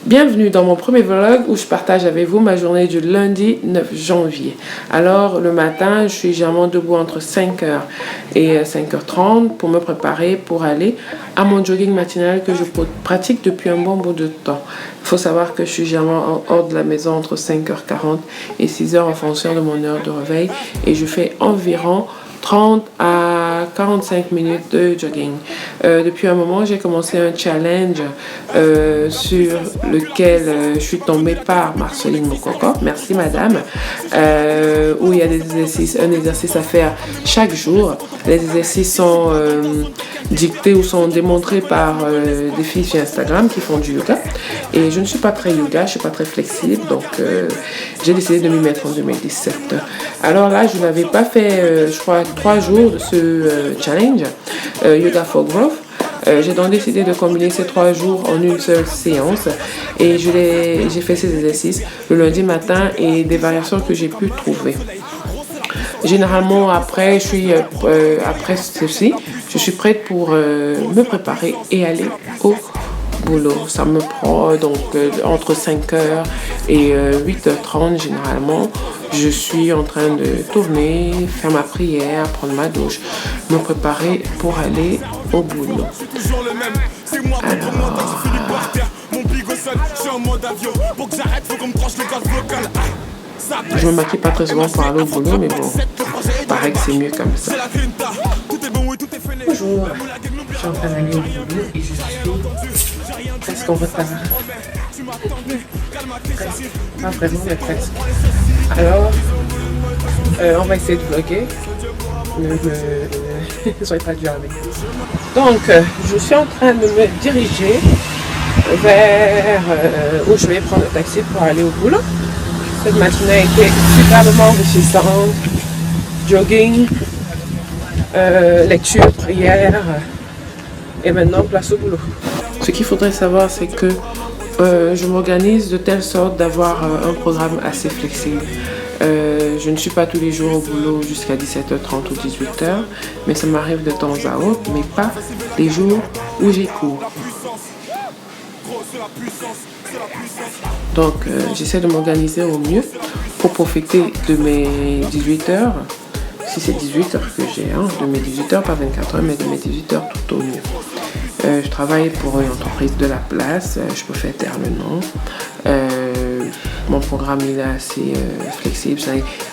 Bienvenue dans mon premier vlog où je partage avec vous ma journée du lundi 9 janvier. Alors le matin, je suis généralement debout entre 5h et 5h30 pour me préparer pour aller à mon jogging matinal que je pratique depuis un bon bout de temps. Il faut savoir que je suis généralement hors de la maison entre 5h40 et 6h en fonction de mon heure de réveil et je fais environ 30 à 45 minutes de jogging. Depuis un moment, j'ai commencé un challenge sur lequel je suis tombée par Marceline Mokoko, merci madame, où il y a un exercice à faire chaque jour. Les exercices sont dictés ou sont démontrés par des filles sur Instagram qui font du yoga. Et je ne suis pas très yoga, je ne suis pas très flexible, donc j'ai décidé de m'y mettre en 2017. Alors là, je n'avais pas fait, je crois, 3 jours de ce challenge, Yoga for Growth. J'ai donc décidé de combiner ces 3 jours en une seule séance et j'ai fait ces exercices le lundi matin et des variations que j'ai pu trouver. Généralement, après ceci, je suis prête pour me préparer et aller au boulot. Ça me prend donc entre 5h et 8h30 généralement. Je suis en train de tourner, faire ma prière, prendre ma douche, me préparer pour aller au boulot. Alors, je me maquille pas très souvent pour aller au boulot, mais bon, il paraît que c'est mieux comme ça. Bonjour, je suis en train d'aller au boulot et je suis presque en retard. Presque, pas vraiment, mais presque. Alors, on va essayer de vlogger. Ne soyez pas dur avec moi. Donc, je suis en train de me diriger vers où je vais prendre le taxi pour aller au boulot. Cette matinée a été superbement enrichissante. Jogging, lecture, prière et maintenant place au boulot. Ce qu'il faudrait savoir, c'est que je m'organise de telle sorte d'avoir un programme assez flexible. Je ne suis pas tous les jours au boulot jusqu'à 17h30 ou 18h, mais ça m'arrive de temps à autre, mais pas les jours où j'ai cours. Donc j'essaie de m'organiser au mieux pour profiter de mes 18h, si c'est 18h que j'ai, de mes 18h, pas 24h, mais de mes 18h tout au mieux. Je travaille pour une entreprise de la place, je peux faire taire le nom. Mon programme il est assez flexible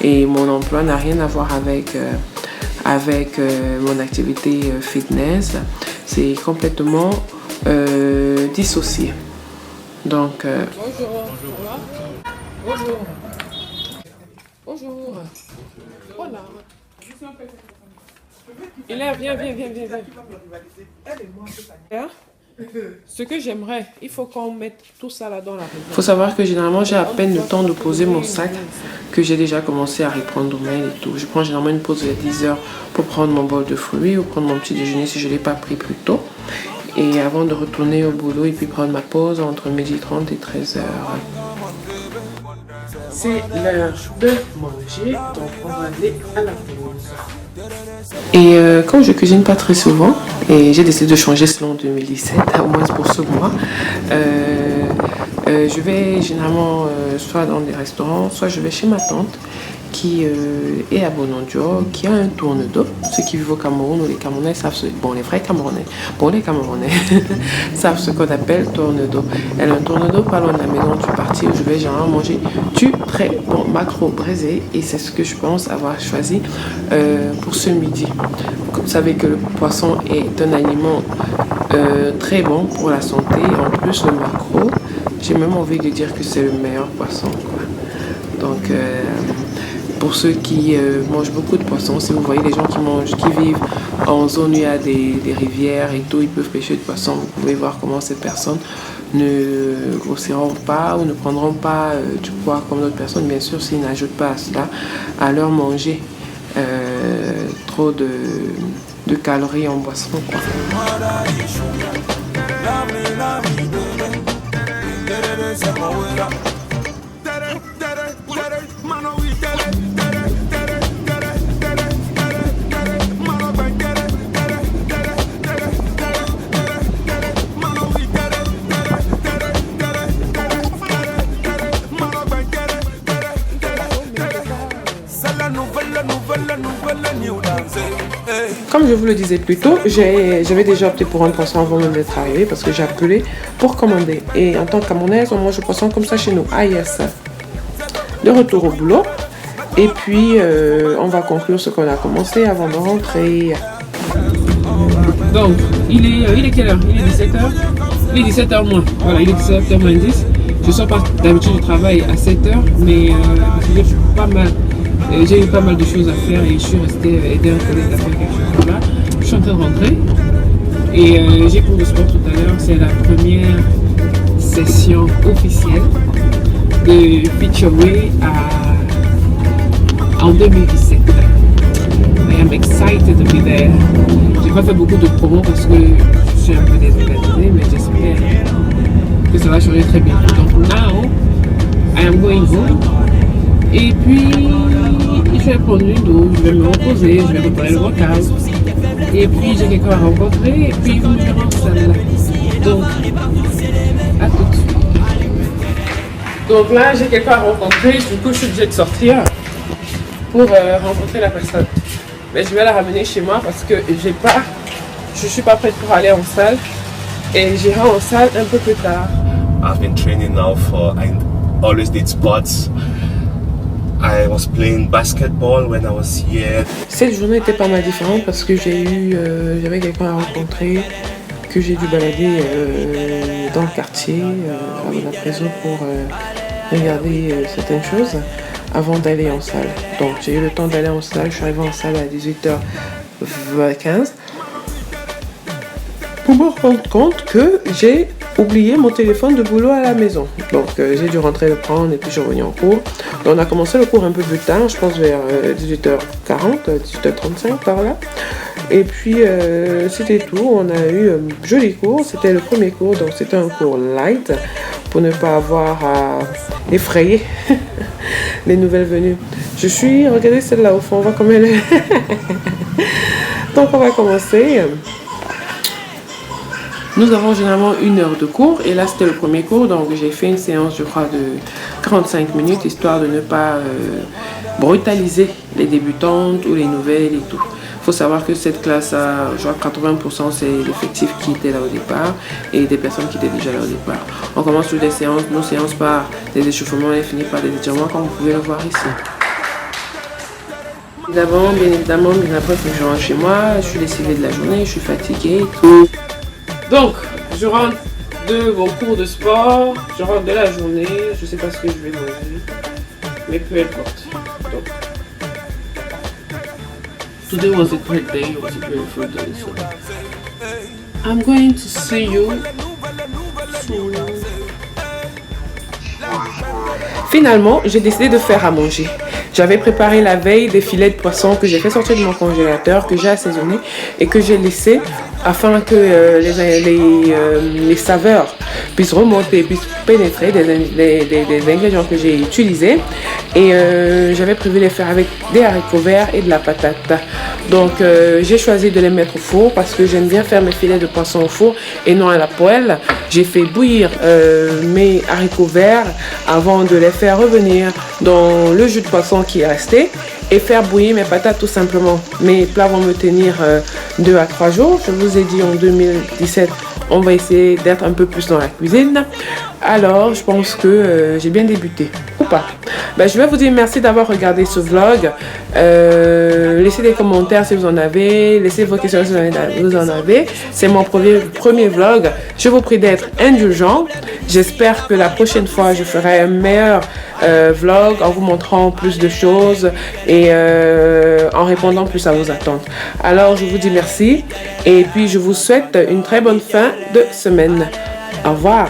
et mon emploi n'a rien à voir avec mon activité fitness. C'est complètement dissocié. Donc, bonjour. Bonjour. Bonjour. Voilà. Il est, viens. Ce que j'aimerais, il faut qu'on mette tout ça là dans la réserve. Il faut savoir que généralement, j'ai à peine le temps de poser mon sac que j'ai déjà commencé à répondre aux mails et tout. Je prends généralement une pause de 10 heures pour prendre mon bol de fruits ou prendre mon petit déjeuner si je ne l'ai pas pris plus tôt. Et avant de retourner au boulot et puis prendre ma pause entre 12h30 et 13h. C'est l'heure de manger, donc on va aller à la pause. Et comme je cuisine pas très souvent, et j'ai décidé de changer selon 2017, au moins pour ce mois, je vais généralement soit dans des restaurants, soit je vais chez ma tante qui est à Bonondio, qui a un tourne-dos. Ceux qui vivent au Cameroun ou les Camerounais savent les vrais Camerounais, les Camerounais savent ce qu'on appelle tourne-dos. Elle a un tourne-dos pas loin de la maison du parti où je vais généralement manger du très bon maquereau braisé et c'est ce que je pense avoir choisi pour ce midi. Vous savez que le poisson est un aliment très bon pour la santé. En plus, le maquereau, j'ai même envie de dire que c'est le meilleur poisson, quoi. Donc, pour ceux qui mangent beaucoup de poissons, si vous voyez les gens qui vivent en zone où il y a des rivières et tout, ils peuvent pêcher de poissons. Vous pouvez voir comment ces personnes ne grossiront pas ou ne prendront pas du poids comme d'autres personnes, bien sûr, s'ils n'ajoutent pas à cela à leur manger trop de calories en boisson, quoi. comme je vous le disais plus tôt, j'avais déjà opté pour un poisson avant même d'être arrivé parce que j'ai appelé pour commander. Et en tant que Camerounaise, on mange le poisson comme ça chez nous. Ah yes. De retour au boulot. Et puis, on va conclure ce qu'on a commencé avant de rentrer. Donc, il est quelle heure? Il est 17h? Il est 17h moins. Voilà, il est 17h moins 10. Je sors pas d'habitude du travail à 7h, mais j'ai eu pas mal de choses à faire et je suis restée aider un collègue à faire quelque chose là. Je suis en train de rentrer et j'ai cours de sport tout à l'heure. C'est la première session officielle de Featureway en 2017. I am excited to be there. J'ai pas fait beaucoup de promos parce que je suis un peu désorganisée, mais j'espère que ça va changer très bien. Donc now, I am going home. Et puis, je vais prendre une douche, je vais me reposer, je vais préparer le workout. Et puis, j'ai quelqu'un à rencontrer et puis vous me verrez en salle. Donc, à tout de suite. Donc là, j'ai quelqu'un à rencontrer, du coup, je suis obligée de sortir pour rencontrer la personne. Mais je vais la ramener chez moi parce que je suis pas prête pour aller en salle et j'irai en salle un peu plus tard. I've been training now I always did sports. I was playing basketball when I was here. Cette journée était pas mal différente parce que j'avais quelqu'un à rencontrer que j'ai dû balader dans le quartier, à la prison pour regarder certaines choses avant d'aller en salle. Donc j'ai eu le temps d'aller en salle, je suis arrivée en salle à 18h15 pour me rendre compte que j'ai oublié mon téléphone de boulot à la maison. Donc j'ai dû rentrer le prendre et puis je suis revenue en cours. Donc, on a commencé le cours un peu plus tard, je pense vers 18h40, 18h35 par là. Et puis c'était tout, on a eu un joli cours, c'était le premier cours, donc c'était un cours light pour ne pas avoir à effrayer les nouvelles venues. Regardez celle-là au fond, on voit comme elle est. Donc on va commencer. Nous avons généralement 1 heure de cours et là c'était le premier cours, donc j'ai fait une séance je crois de 45 minutes histoire de ne pas brutaliser les débutantes ou les nouvelles et tout. Il faut savoir que cette classe a, je crois 80% c'est l'effectif qui était là au départ et des personnes qui étaient déjà là au départ. On commence sur nos séances par des échauffements et finit par des étirements comme vous pouvez le voir ici. Bien après il faut que je rentre chez moi, je suis lessivée de la journée, je suis fatiguée et tout. Donc, je rentre de mon cours de sport, je rentre de la journée, je sais pas ce que je vais manger, mais peu importe. Donc, today was a great day, it was a beautiful day, so I'm going to see you soon. Finalement, j'ai décidé de faire à manger. J'avais préparé la veille des filets de poisson que j'ai fait sortir de mon congélateur, que j'ai assaisonné et que j'ai laissé afin que les saveurs puissent remonter, puissent pénétrer des ingrédients que j'ai utilisés. Et j'avais prévu les faire avec des haricots verts et de la patate. Donc j'ai choisi de les mettre au four parce que j'aime bien faire mes filets de poisson au four et non à la poêle. J'ai fait bouillir mes haricots verts avant de les faire revenir dans le jus de poisson qui est resté et faire bouillir mes patates tout simplement. Mes plats vont me tenir 2 à 3 jours. Je vous ai dit en 2017, on va essayer d'être un peu plus dans la cuisine. Alors, je pense que j'ai bien débuté. Ou pas. Ben, je vais vous dire merci d'avoir regardé ce vlog. Laissez des commentaires si vous en avez. Laissez vos questions si vous en avez. C'est mon premier vlog. Je vous prie d'être indulgents. J'espère que la prochaine fois, je ferai un meilleur vlog en vous montrant plus de choses et en répondant plus à vos attentes. Alors, je vous dis merci et puis je vous souhaite une très bonne fin de semaine. Au revoir.